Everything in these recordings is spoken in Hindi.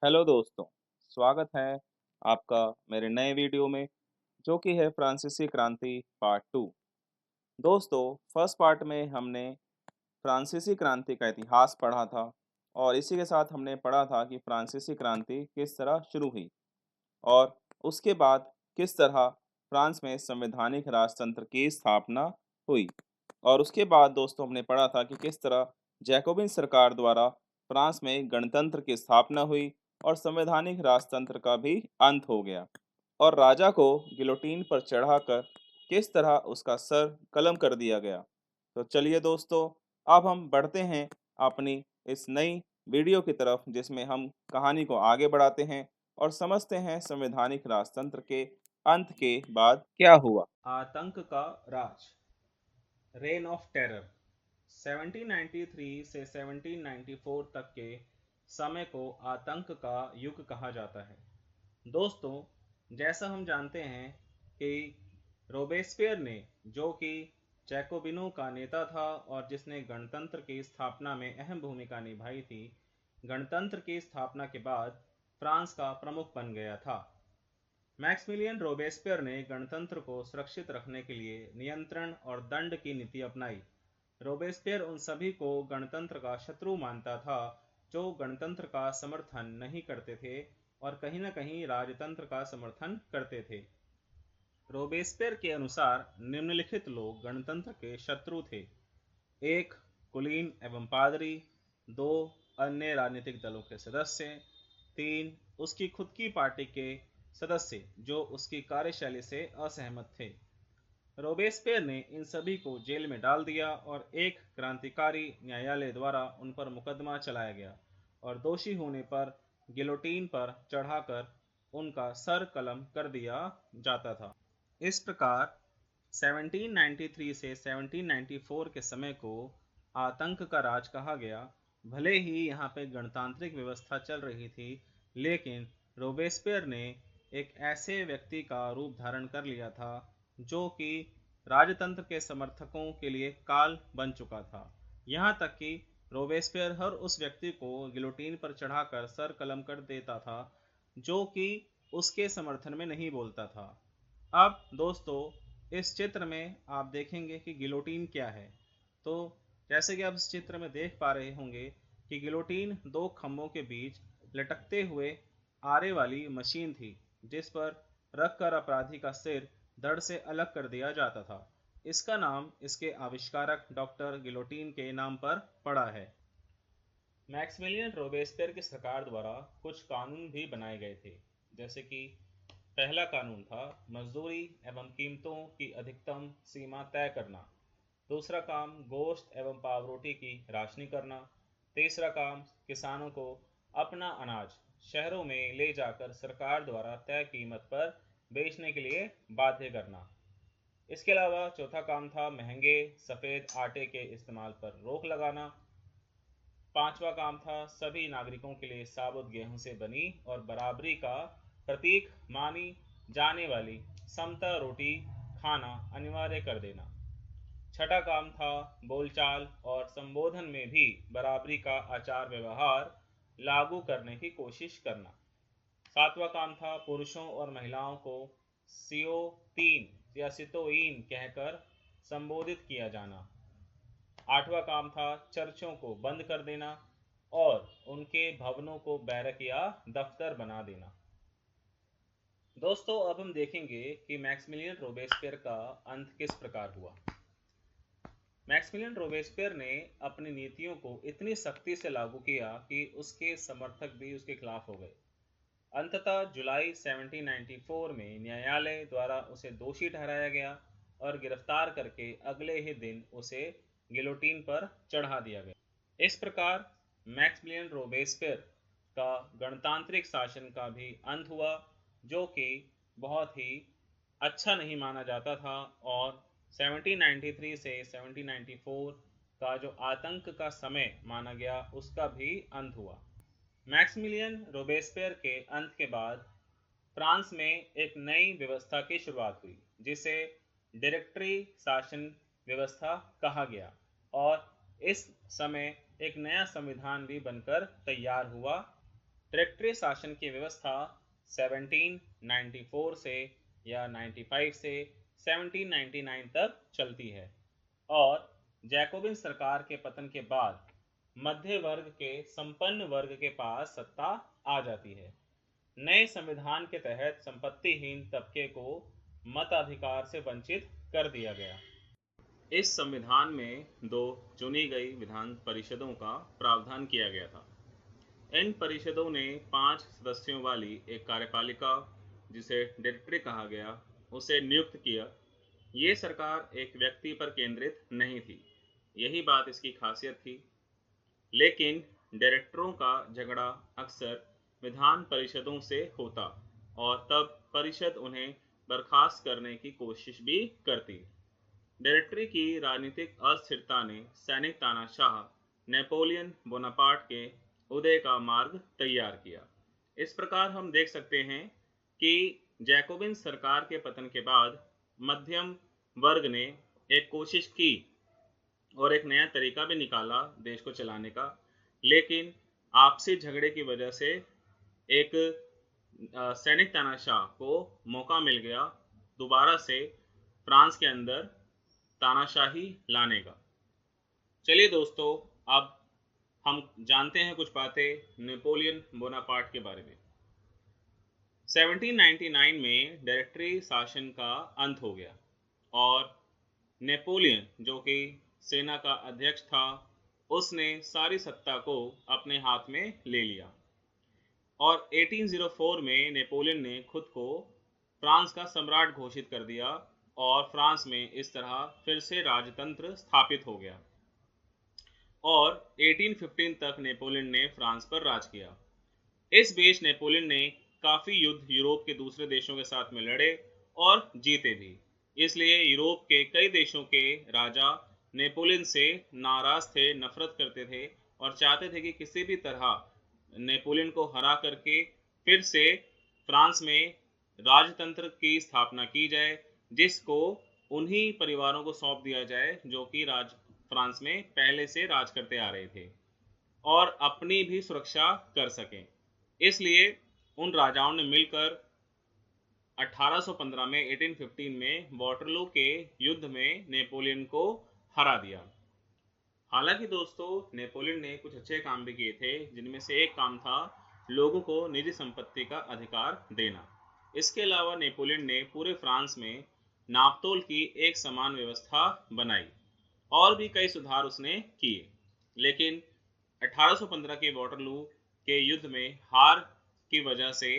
हेलो दोस्तों, स्वागत है आपका मेरे नए वीडियो में जो कि है फ्रांसीसी क्रांति पार्ट 2। दोस्तों, फर्स्ट पार्ट में हमने फ्रांसीसी क्रांति का इतिहास पढ़ा था और इसी के साथ हमने पढ़ा था कि फ्रांसीसी क्रांति किस तरह शुरू हुई और उसके बाद किस तरह फ्रांस में संवैधानिक राजतंत्र की स्थापना हुई। और उसके बाद दोस्तों हमने पढ़ा था कि किस तरह जैकोबिन सरकार द्वारा फ्रांस में गणतंत्र की स्थापना हुई और संवैधानिक राजतंत्र का भी अंत हो गया और राजा को गिलोटीन पर चढ़ाकर किस तरह उसका सर कलम कर दिया गया। तो चलिए दोस्तों, अब हम बढ़ते हैं अपनी इस नई वीडियो की तरफ जिसमें हम कहानी को आगे बढ़ाते हैं और समझते हैं संवैधानिक राजतंत्र के अंत के बाद क्या हुआ। आतंक का राज, रेन ऑफ टेरर। 1793 से 1794 तक के समय को आतंक का युग कहा जाता है। दोस्तों, जैसा हम जानते हैं कि रोबेस्पियर ने, जो कि जैकोबिनों का नेता था और जिसने गणतंत्र की स्थापना में अहम भूमिका निभाई थी, गणतंत्र की स्थापना के बाद फ्रांस का प्रमुख बन गया था। मैक्सिमिलियन रोबेस्पियर ने गणतंत्र को सुरक्षित रखने के लिए नियंत्रण और दंड की नीति अपनाई। रोबेस्पियर उन सभी को गणतंत्र का शत्रु मानता था जो गणतंत्र का समर्थन नहीं करते थे और कहीं न कहीं राजतंत्र का समर्थन करते थे। रोबेस्पियर के अनुसार निम्नलिखित लोग गणतंत्र के शत्रु थे: एक, कुलीन एवं पादरी; दो, अन्य राजनीतिक दलों के सदस्य; तीन, उसकी खुद की पार्टी के सदस्य जो उसकी कार्यशैली से असहमत थे। रोबेस्पियर ने इन सभी को जेल में डाल दिया और एक क्रांतिकारी न्यायालय द्वारा उन पर मुकदमा चलाया गया और दोषी होने पर गिलोटीन पर चढ़ाकर उनका सर कलम कर दिया जाता था। इस प्रकार 1793 से 1794 के समय को आतंक का राज कहा गया। भले ही यहाँ पे गणतांत्रिक व्यवस्था चल रही थी, लेकिन रोबेस्पियर ने एक ऐसे व्यक्ति का रूप धारण कर लिया था जो कि राजतंत्र के समर्थकों के लिए काल बन चुका था। यहाँ तक कि रोबेस्पियर हर उस व्यक्ति को गिलोटीन पर चढ़ाकर सर कलम कर देता था जो कि उसके समर्थन में नहीं बोलता था। अब दोस्तों, इस चित्र में आप देखेंगे कि गिलोटीन क्या है। तो जैसे कि आप इस चित्र में देख पा रहे होंगे कि गिलोटीन दो खंभों के बीच लटकते हुए आरे वाली मशीन थी जिस पर रखकर अपराधी का सिर धड़ से अलग कर दिया जाता था। इसका नाम इसके आविष्कारक डॉक्टर गिलोटीन के नाम पर पड़ा है। मैक्सिमिलियन रोबेस्पियर की सरकार द्वारा कुछ कानून भी बनाए गए थे, जैसे कि पहला कानून था मजदूरी एवं कीमतों की अधिकतम सीमा तय करना। दूसरा काम गोश्त एवं पावरोटी की राशनी करना। तीसरा काम किसानों को अपना अनाज शहरों में ले जाकर सरकार द्वारा तय कीमत पर बेचने के लिए बाध्य करना। इसके अलावा चौथा काम था महंगे सफ़ेद आटे के इस्तेमाल पर रोक लगाना। पांचवा काम था सभी नागरिकों के लिए साबुत गेहूं से बनी और बराबरी का प्रतीक मानी जाने वाली समता रोटी खाना अनिवार्य कर देना। छठा काम था बोलचाल और संबोधन में भी बराबरी का आचार व्यवहार लागू करने की कोशिश करना। सातवां काम था पुरुषों और महिलाओं को सियो तीन या सितोइन कहकर संबोधित किया जाना। आठवां काम था चर्चों को बंद कर देना और उनके भवनों को बैरक या दफ्तर बना देना। दोस्तों, अब हम देखेंगे कि मैक्सिमिलियन रोबेस्पियर का अंत किस प्रकार हुआ। मैक्सिमिलियन रोबेस्पियर ने अपनी नीतियों को इतनी सख्ती से लागू किया कि उसके समर्थक भी उसके खिलाफ हो गए। अंततः जुलाई 1794 में न्यायालय द्वारा उसे दोषी ठहराया गया और गिरफ्तार करके अगले ही दिन उसे गिलोटीन पर चढ़ा दिया गया। इस प्रकार मैक्सिमिलियन रोबेस्पियर का गणतांत्रिक शासन का भी अंत हुआ, जो कि बहुत ही अच्छा नहीं माना जाता था और 1793 से 1794 का जो आतंक का समय माना गया उसका भी अंत हुआ। मैक्सिमिलियन रोबेस्पियर के अंत के बाद फ्रांस में एक नई व्यवस्था की शुरुआत हुई जिसे डायरेक्टरी शासन व्यवस्था कहा गया और इस समय एक नया संविधान भी बनकर तैयार हुआ डायरेक्टरी शासन की व्यवस्था 1794 से या 95 से 1799 तक चलती है और जैकोबिन सरकार के पतन के बाद मध्य वर्ग के संपन्न वर्ग के पास सत्ता आ जाती है। नए संविधान के तहत संपत्तिहीन तबके को मताधिकार से वंचित कर दिया गया। इस संविधान में दो चुनी गई विधान परिषदों का प्रावधान किया गया था। इन परिषदों ने 5 सदस्यों वाली एक कार्यपालिका, जिसे डायरेक्टरी कहा गया, उसे नियुक्त किया। ये सरकार एक व्यक्ति पर केंद्रित नहीं थी, यही बात इसकी खासियत थी। लेकिन डायरेक्टरों का झगड़ा अक्सर विधान परिषदों से होता और तब परिषद उन्हें बर्खास्त करने की कोशिश भी करती। डायरेक्टरी की राजनीतिक अस्थिरता ने सैनिक तानाशाह नेपोलियन बोनापार्ट के उदय का मार्ग तैयार किया। इस प्रकार हम देख सकते हैं कि जैकोबिन सरकार के पतन के बाद मध्यम वर्ग ने एक कोशिश की और एक नया तरीका भी निकाला देश को चलाने का, लेकिन आपसी झगड़े की वजह से एक सैनिक तानाशाह को मौका मिल गया दोबारा से फ्रांस के अंदर तानाशाही लाने का। चलिए दोस्तों, अब हम जानते हैं कुछ बातें नेपोलियन बोनापार्ट के बारे में। 1799 में डायरेक्टरी शासन का अंत हो गया और नेपोलियन, जो कि सेना का अध्यक्ष था, उसने सारी सत्ता को अपने हाथ में ले लिया और 1804 में नेपोलियन ने खुद को फ्रांस का सम्राट घोषित कर दिया और फ्रांस में इस तरह फिर से राजतंत्र स्थापित हो गया और 1815 तक नेपोलियन ने फ्रांस पर राज किया। इस बीच नेपोलियन ने काफ़ी युद्ध यूरोप के दूसरे देशों के साथ में लड़े और जीते भी। इसलिए यूरोप के कई देशों के राजा नेपोलियन से नाराज थे, नफरत करते थे और चाहते थे कि किसी भी तरह नेपोलियन को हरा करके फिर से फ्रांस में राजतंत्र की स्थापना की जाए, जिसको उन्हीं परिवारों को सौंप दिया जाए जो कि फ्रांस में पहले से राज करते आ रहे थे और अपनी भी सुरक्षा कर सकें। इसलिए उन राजाओं ने मिलकर 1815 में 1815 में वाटरलू के युद्ध में नेपोलियन को हरा दिया। हालांकि दोस्तों, नेपोलियन ने कुछ अच्छे काम भी किए थे, जिनमें से एक काम था लोगों को निजी संपत्ति का अधिकार देना। इसके अलावा नेपोलियन ने पूरे फ्रांस में नापतोल की एक समान व्यवस्था बनाई और भी कई सुधार उसने किए। लेकिन 1815 के वाटरलू के युद्ध में हार की वजह से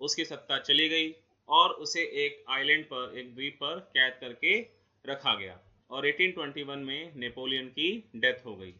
उसकी सत्ता चली गई और उसे एक आइलैंड पर, एक द्वीप पर कैद करके रखा गया और 1821 में नेपोलियन की डेथ हो गई।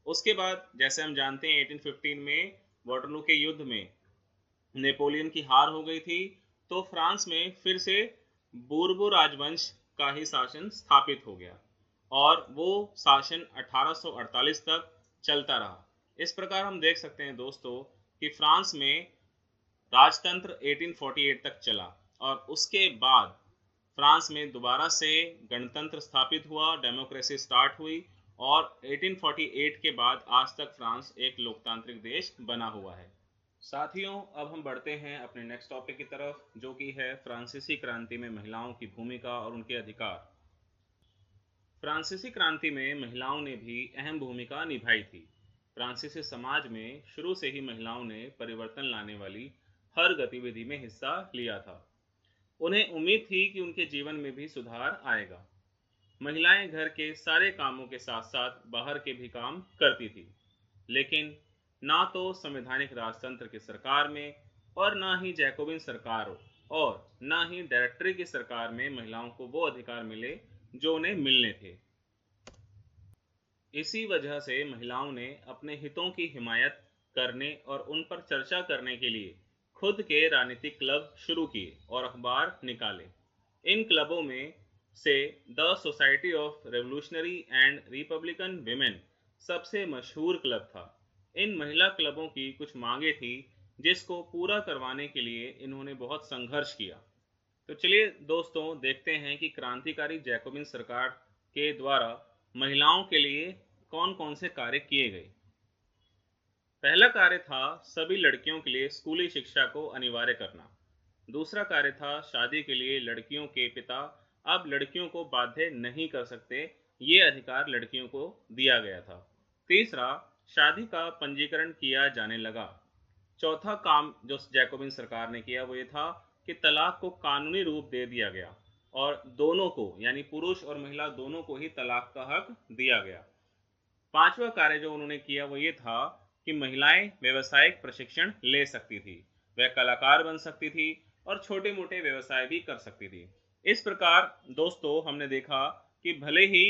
उसके बाद जैसे हम जानते हैं 1815 में वाटरलू के युद्ध में नेपोलियन की हार हो गई थी, तो फ्रांस में फिर से बूर्बो राजवंश का ही शासन स्थापित हो गया और वो शासन 1848 तक चलता रहा। इस प्रकार हम देख सकते हैं दोस्तों कि फ्रांस में राजतंत्र 1848 तक चला और उसके बाद फ्रांस में दोबारा से गणतंत्र स्थापित हुआ, डेमोक्रेसी स्टार्ट हुई और 1848 के बाद आज तक फ्रांस एक लोकतांत्रिक देश बना हुआ है। साथियों, अब हम बढ़ते हैं अपने नेक्स्ट टॉपिक की तरफ, जो कि है फ्रांसीसी क्रांति में महिलाओं की भूमिका और उनके अधिकार। फ्रांसीसी क्रांति में महिलाओं ने भी अहम भूमिका निभाई थी। फ्रांसीसी समाज में शुरू से ही महिलाओं ने परिवर्तन लाने वाली हर गतिविधि में हिस्सा लिया था। उन्हें उम्मीद थी कि उनके जीवन में भी सुधार आएगा। महिलाएं घर के सारे कामों के साथ साथ बाहर के भी काम करती थी, लेकिन ना तो संवैधानिक राजतंत्र की सरकार में और ना ही जैकोबिन सरकार और ना ही डायरेक्टरी की सरकार में महिलाओं को वो अधिकार मिले जो उन्हें मिलने थे। इसी वजह से महिलाओं ने अपने हितों की हिमायत करने और उन पर चर्चा करने के लिए खुद के राजनीतिक क्लब शुरू किए और अखबार निकाले। इन क्लबों में से the society of revolutionary and Republican women सबसे मशहूर क्लब था। इन महिला क्लबों की कुछ मांगे थी जिसको पूरा करवाने के लिए इन्होंने बहुत संघर्ष किया। तो चलिए दोस्तों, देखते हैं कि क्रांतिकारी जैकोबिन सरकार के द्वारा महिलाओं के लिए कौन कौन से कार्य किए गए। पहला कार्य था सभी लड़कियों के लिए स्कूली शिक्षा को अनिवार्य करना। दूसरा कार्य था शादी के लिए लड़कियों के पिता अब लड़कियों को बाध्य नहीं कर सकते, ये अधिकार लड़कियों को दिया गया था। तीसरा, शादी का पंजीकरण किया जाने लगा। चौथा काम जो जैकोबिन सरकार ने किया वो ये था कि तलाक को कानूनी रूप दे दिया गया और दोनों को यानी पुरुष और महिला दोनों को ही तलाक का हक दिया गया। पांचवा कार्य जो उन्होंने किया वो ये था कि महिलाएं व्यवसायिक प्रशिक्षण ले सकती थी, वह कलाकार बन सकती थी और छोटे मोटे व्यवसाय भी कर सकती थी। इस प्रकार दोस्तों हमने देखा कि भले ही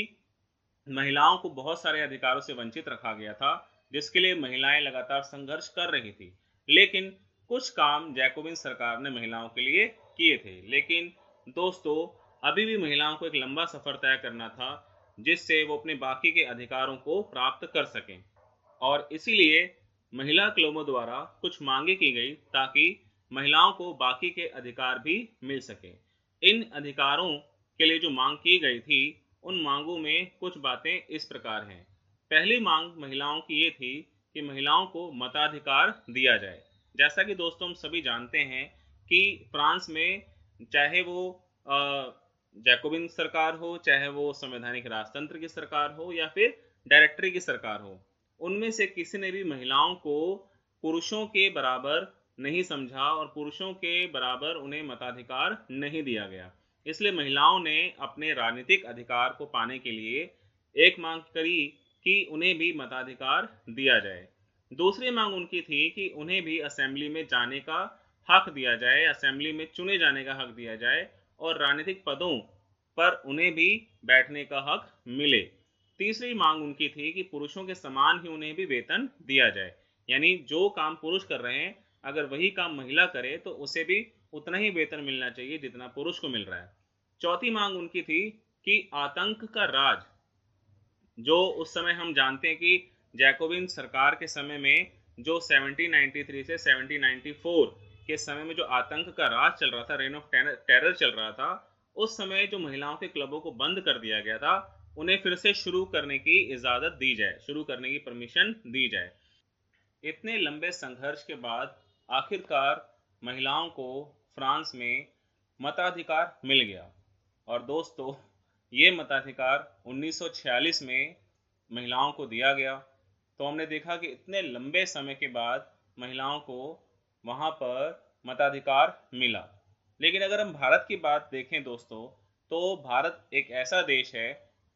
महिलाओं को बहुत सारे अधिकारों से वंचित रखा गया था, जिसके लिए महिलाएं लगातार संघर्ष कर रही थी, लेकिन कुछ काम जैकोबिन सरकार ने महिलाओं के लिए किए थे। लेकिन दोस्तों अभी भी महिलाओं को एक लंबा सफर तय करना था, जिससे वो अपने बाकी के अधिकारों को प्राप्त कर सकें। और इसीलिए महिला क्लबों द्वारा कुछ मांगे की गई ताकि महिलाओं को बाकी के अधिकार भी मिल सके। इन अधिकारों के लिए जो मांग की गई थी, उन मांगों में कुछ बातें इस प्रकार हैं। पहली मांग महिलाओं की ये थी कि महिलाओं को मताधिकार दिया जाए। जैसा कि दोस्तों हम सभी जानते हैं कि फ्रांस में चाहे वो जैकोबिन सरकार हो, चाहे वो संवैधानिक राजतंत्र की सरकार हो या फिर डायरेक्टरी की सरकार हो, उनमें से किसी ने भी महिलाओं को पुरुषों के बराबर नहीं समझा और पुरुषों के बराबर उन्हें मताधिकार नहीं दिया गया। इसलिए महिलाओं ने अपने राजनीतिक अधिकार को पाने के लिए एक मांग करी कि उन्हें भी मताधिकार दिया जाए। दूसरी मांग उनकी थी कि उन्हें भी असेंबली में जाने का हक दिया जाए, असेंबली में चुने जाने का हक दिया जाए और राजनीतिक पदों पर उन्हें भी बैठने का हक मिले। तीसरी मांग उनकी थी कि पुरुषों के समान ही उन्हें भी वेतन दिया जाए, यानी जो काम पुरुष कर रहे हैं अगर वही काम महिला करे तो उसे भी उतना ही वेतन मिलना चाहिए जितना पुरुष को मिल रहा है। चौथी मांग उनकी थी कि आतंक का राज, जो उस समय हम जानते हैं कि जैकोबिन सरकार के समय में जो 1793 से 1794 के समय में जो आतंक का राज चल रहा था, रेन ऑफ टेरर चल रहा था, उस समय जो महिलाओं के क्लबों को बंद कर दिया गया था, उन्हें फिर से शुरू करने की इजाज़त दी जाए, शुरू करने की परमिशन दी जाए। इतने लंबे संघर्ष के बाद आखिरकार महिलाओं को फ्रांस में मताधिकार मिल गया। और दोस्तों ये मताधिकार 1946 में महिलाओं को दिया गया। तो हमने देखा कि इतने लंबे समय के बाद महिलाओं को वहाँ पर मताधिकार मिला। लेकिन अगर हम भारत की बात देखें दोस्तों, तो भारत एक ऐसा देश है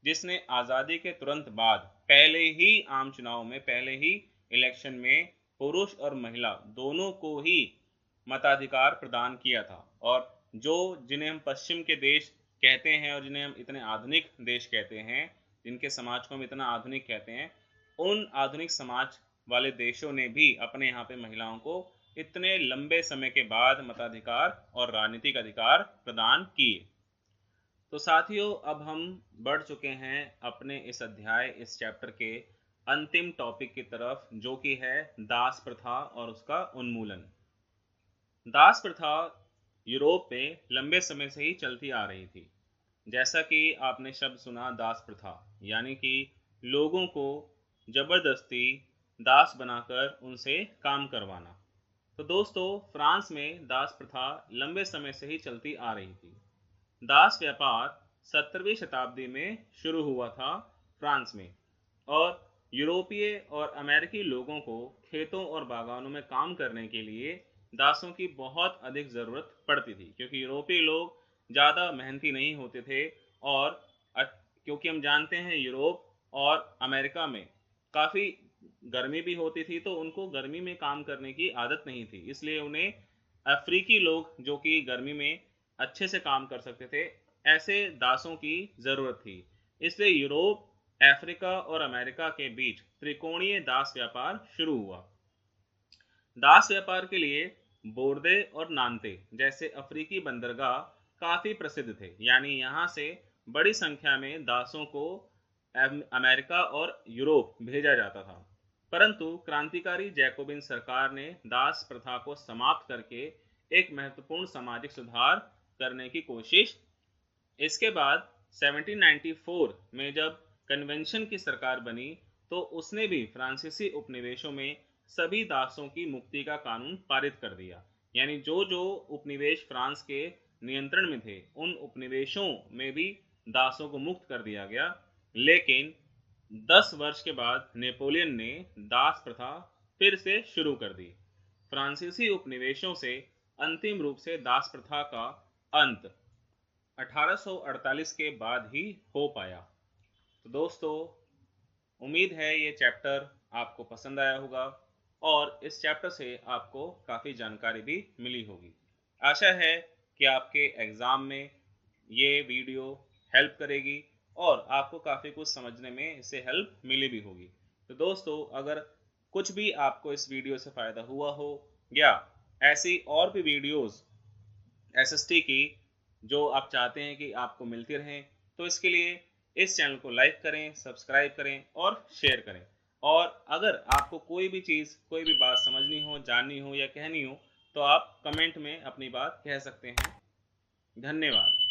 जिसने आज़ादी के तुरंत बाद पहले ही आम चुनाव में, पहले ही इलेक्शन में पुरुष और महिला दोनों को ही मताधिकार प्रदान किया था। और जो जिन्हें हम पश्चिम के देश कहते हैं और जिन्हें हम इतने आधुनिक देश कहते हैं, जिनके समाज को हम इतना आधुनिक कहते हैं, उन आधुनिक समाज वाले देशों ने भी अपने यहाँ पे महिलाओं को इतने लंबे समय के बाद मताधिकार और राजनीतिक अधिकार प्रदान किए। तो साथियों अब हम बढ़ चुके हैं अपने इस अध्याय, इस चैप्टर के अंतिम टॉपिक की तरफ, जो कि है दास प्रथा और उसका उन्मूलन। दास प्रथा यूरोप में लंबे समय से ही चलती आ रही थी। जैसा कि आपने शब्द सुना दास प्रथा, यानी कि लोगों को जबरदस्ती दास बनाकर उनसे काम करवाना। तो दोस्तों फ्रांस में दास प्रथा लंबे समय से ही चलती आ रही थी। दास व्यापार 17वीं शताब्दी में शुरू हुआ था फ्रांस में, और यूरोपीय और अमेरिकी लोगों को खेतों और बागानों में काम करने के लिए दासों की बहुत अधिक ज़रूरत पड़ती थी, क्योंकि यूरोपीय लोग ज़्यादा मेहनती नहीं होते थे। और क्योंकि हम जानते हैं यूरोप और अमेरिका में काफ़ी गर्मी भी होती थी, तो उनको गर्मी में काम करने की आदत नहीं थी, इसलिए उन्हें अफ्रीकी लोग जो कि गर्मी में अच्छे से काम कर सकते थे, ऐसे दासों की ज़रूरत थी। इसलिए यूरोप, अफ्रीका और अमेरिका के बीच त्रिकोणीय दास व्यापार शुरू हुआ। दास व्यापार के लिए बोर्दे और नान्ते जैसे अफ्रीकी बंदरगाह काफ़ी प्रसिद्ध थे, यानी यहाँ से बड़ी संख्या में दासों को अमेरिका और यूरोप भेजा जाता था। परंतु क्रांतिकारी जैकोबिन सरकार ने दास प्रथा को समाप्त करके एक महत्वपूर्ण सामाजिक सुधार करने की कोशिश। इसके बाद 1794 में जब कन्वेंशन की सरकार बनी, तो उसने भी फ्रांसीसी उपनिवेशों में सभी दासों की मुक्ति का कानून पारित कर दिया। यानी जो जो उपनिवेश फ्रांस के नियंत्रण में थे उन उपनिवेशों में भी दासों को मुक्त कर दिया गया। लेकिन 10 वर्ष के बाद नेपोलियन ने दास प्रथा फिर से शुरू कर दी। फ्रांसीसी उपनिवेशों से अंतिम रूप से दास प्रथा का अंत 1848 के बाद ही हो पाया। तो दोस्तों, उम्मीद है ये चैप्टर आपको पसंद आया होगा और इस चैप्टर से आपको काफ़ी जानकारी भी मिली होगी। आशा है कि आपके एग्ज़ाम में ये वीडियो हेल्प करेगी और आपको काफ़ी कुछ समझने में इससे हेल्प मिली भी होगी। तो दोस्तों, अगर कुछ भी आपको इस वीडियो से फ़ायदा हुआ हो या ऐसी और भी वीडियोस एसएसटी की जो आप चाहते हैं कि आपको मिलती रहें, तो इसके लिए इस चैनल को लाइक करें, सब्सक्राइब करें और शेयर करें। और अगर आपको कोई भी चीज़, कोई भी बात समझनी हो, जाननी हो या कहनी हो, तो आप कमेंट में अपनी बात कह सकते हैं। धन्यवाद।